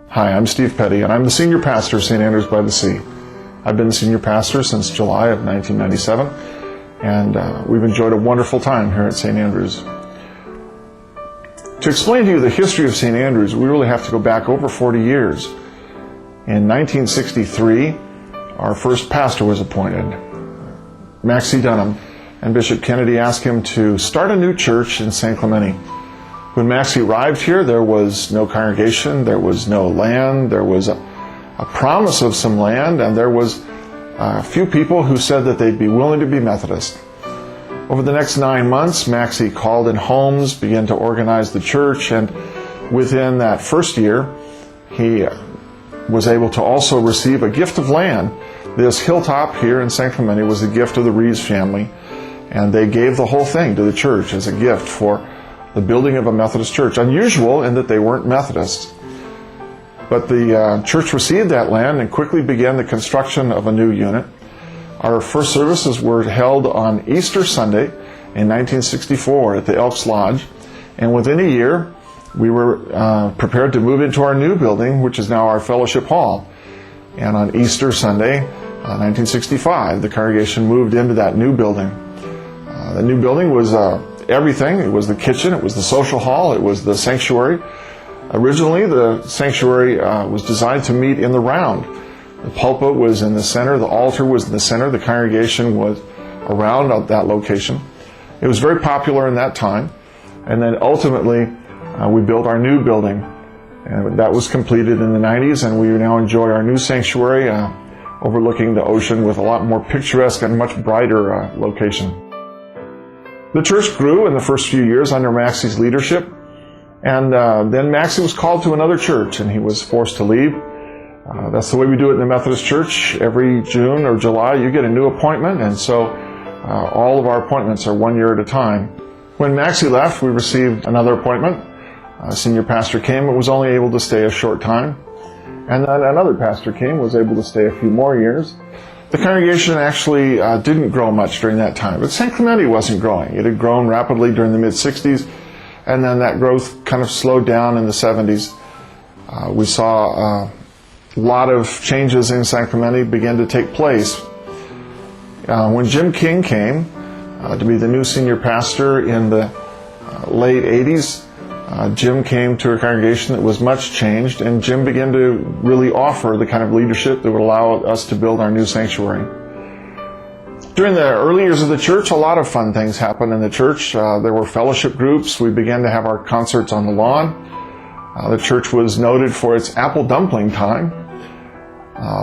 Hi, I'm Steve Petty, and I'm the senior pastor of St. Andrews by the Sea. I've been the senior pastor since July of 1997, and we've enjoyed a wonderful time here at St. Andrews. To explain to you the history of St. Andrews, we really have to go back over 40 years. In 1963, our first pastor was appointed, Maxie Dunham, and Bishop Kennedy asked him to start a new church in San Clemente. When Maxie arrived here, there was no congregation, there was no land, there was a promise of some land, and there was a few people who said that they'd be willing to be Methodist. Over the next 9 months, Maxie called in homes, began to organize the church, and within that first year, he was able to also receive a gift of land. This hilltop here in San Clemente was the gift of the Reeves family, and they gave the whole thing to the church as a gift for the building of a Methodist church. Unusual in that they weren't Methodists. But the church received that land and quickly began the construction of a new unit. Our first services were held on Easter Sunday in 1964 at the Elks Lodge, and within a year we were prepared to move into our new building, which is now our fellowship hall. And on Easter Sunday, 1965, the congregation moved into that new building. The new building was everything. It was the kitchen, it was the social hall, it was the sanctuary. Originally, the sanctuary was designed to meet in the round. The pulpit was in the center, the altar was in the center, the congregation was around that location. It was very popular in that time. And then ultimately, we built our new building. And that was completed in the 90s, and we now enjoy our new sanctuary overlooking the ocean with a lot more picturesque and much brighter location. The church grew in the first few years under Maxie's leadership, and then Maxie was called to another church, and he was forced to leave. That's the way we do it in the Methodist Church. Every June or July, you get a new appointment, and so all of our appointments are 1 year at a time. When Maxie left, we received another appointment. A senior pastor came but was only able to stay a short time. And then another pastor came, was able to stay a few more years. The congregation actually didn't grow much during that time, but San Clemente wasn't growing. It had grown rapidly during the mid-60s, and then that growth kind of slowed down in the 70s. We saw a lot of changes in San Clemente begin to take place. When Jim King came to be the new senior pastor in the late 80s, Jim came to a congregation that was much changed, and Jim began to really offer the kind of leadership that would allow us to build our new sanctuary. During the early years of the church, a lot of fun things happened in the church. There were fellowship groups. We began to have our concerts on the lawn. The church was noted for its apple dumpling time.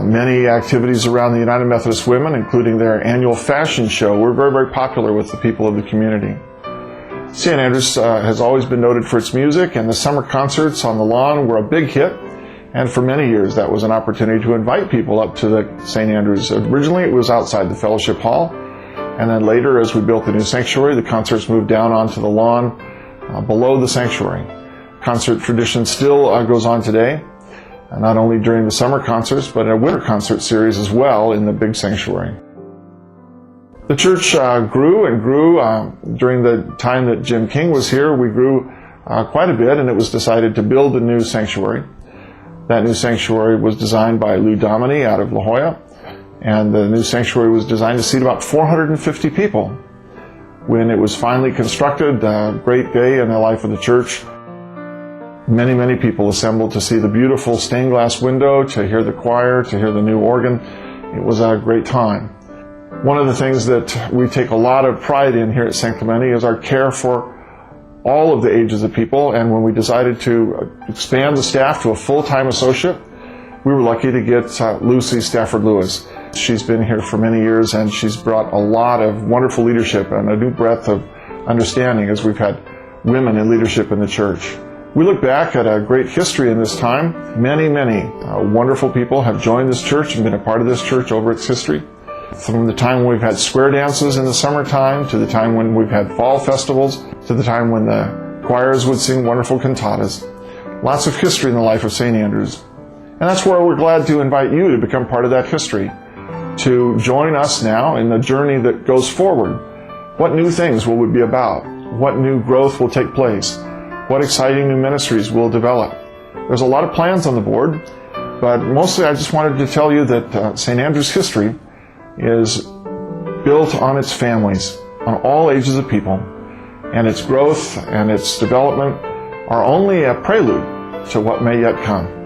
Many activities around the United Methodist Women, including their annual fashion show, were very, very popular with the people of the community. St. Andrews has always been noted for its music, and the summer concerts on the lawn were a big hit. And for many years, that was an opportunity to invite people up to the St. Andrews. Originally, it was outside the fellowship hall, and then later, as we built the new sanctuary, the concerts moved down onto the lawn below the sanctuary. Concert tradition still goes on today, not only during the summer concerts, but a winter concert series as well in the big sanctuary. The church grew and grew. During the time that Jim King was here, we grew quite a bit, and it was decided to build a new sanctuary. That new sanctuary was designed by Lou Domini out of La Jolla, and the new sanctuary was designed to seat about 450 people. When it was finally constructed, a great day in the life of the church. Many, many people assembled to see the beautiful stained glass window, to hear the choir, to hear the new organ. It was a great time. One of the things that we take a lot of pride in here at San Clemente is our care for all of the ages of people, and when we decided to expand the staff to a full-time associate, we were lucky to get Lucy Stafford Lewis. She's been here for many years, and she's brought a lot of wonderful leadership and a new breadth of understanding as we've had women in leadership in the church. We look back at a great history in this time. Many, many wonderful people have joined this church and been a part of this church over its history. From the time we've had square dances in the summertime, to the time when we've had fall festivals, to the time when the choirs would sing wonderful cantatas. Lots of history in the life of St. Andrews. And that's where we're glad to invite you to become part of that history, to join us now in the journey that goes forward. What new things will we be about? What new growth will take place? What exciting new ministries will develop? There's a lot of plans on the board, but mostly I just wanted to tell you that St. Andrew's history is built on its families, on all ages of people, and its growth and its development are only a prelude to what may yet come.